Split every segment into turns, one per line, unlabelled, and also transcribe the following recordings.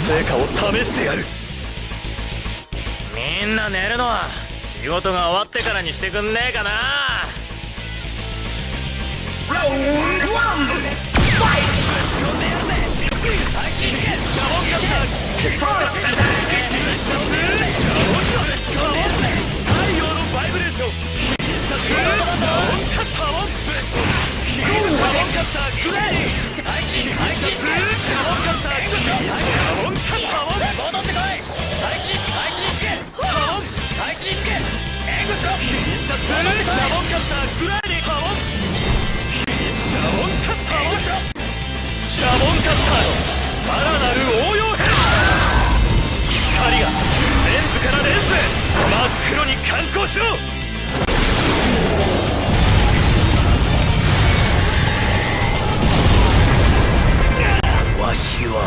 成果を試してやる。
みんな寝るのは仕事が終わってからにしてくんねえかな。
ラウンド1ファイト。
シャボンカッターのさらなる応用編。光がレンズからレンズへ真っ黒に観光しろ。
わしは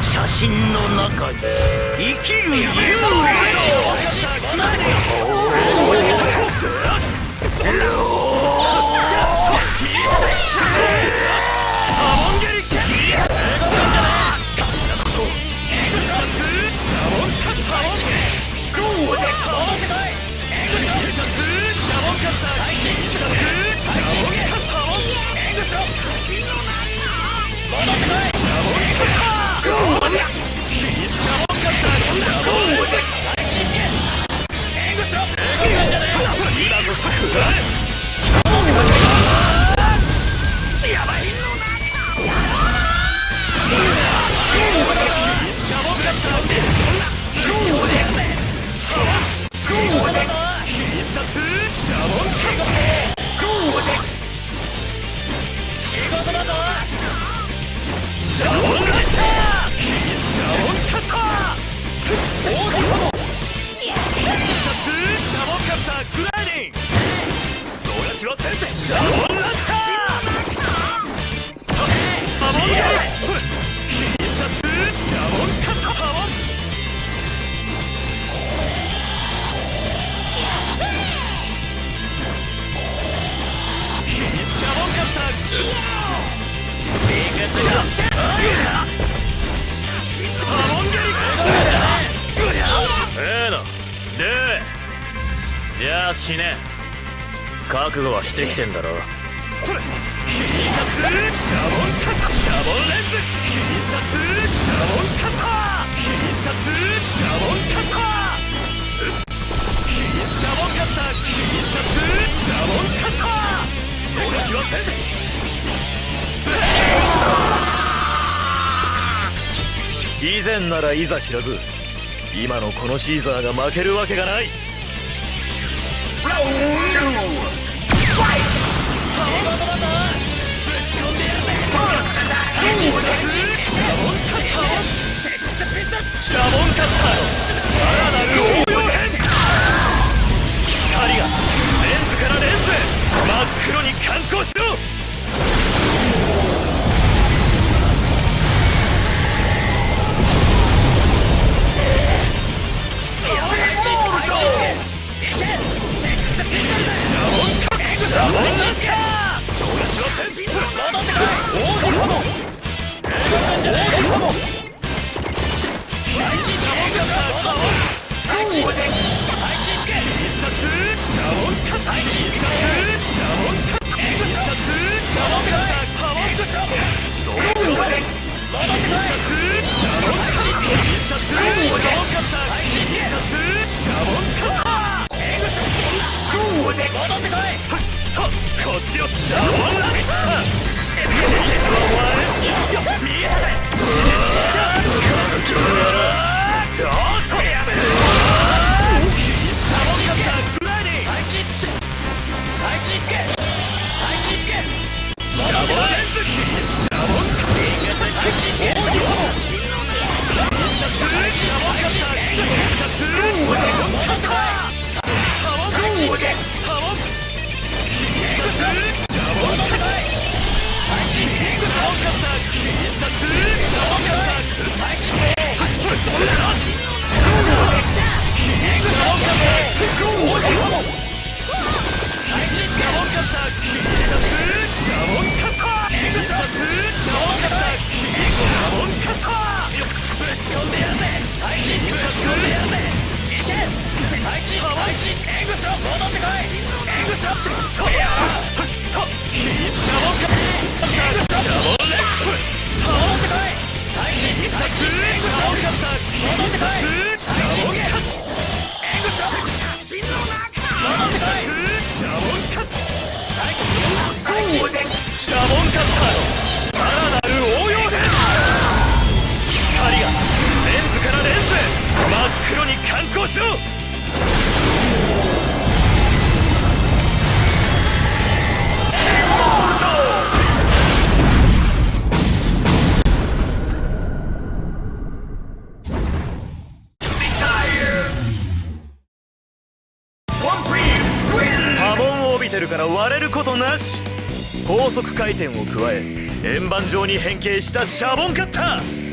写真の中に生きる幽霊
じゃあ死ね。覚悟はしてきてんだろ。
それ必殺シャボンカッター、シャボンレンズ必殺シャボンカッター、必殺シャボンカッター、シャボンカッター、必殺シャボンカッター。私は先生。以前ならいざ知らず、今のこのシーザーが負けるわけがない。
ラウンド2ファイト。
シャボンカッターのさらなる応用編。光がレンズからレンズへ真っ黒に観光しろ。こっちをシャボンランチャー。見えたぜ。
戻ってこい。エグショット。
シャボンレックス
戻ってこい。
必殺シャボンカッタ
戻ってこい。
シャボンカッタ
エグショット。写真の中。戻ってこい。
シャボンカッタ
こうで
シャボンカッターのさらなる応用で光がレンズからレンズへ真っ黒に観光しろ。波紋を帯びてるから割れることなし。高速回転を加え円盤状に変形したシャボンカッター。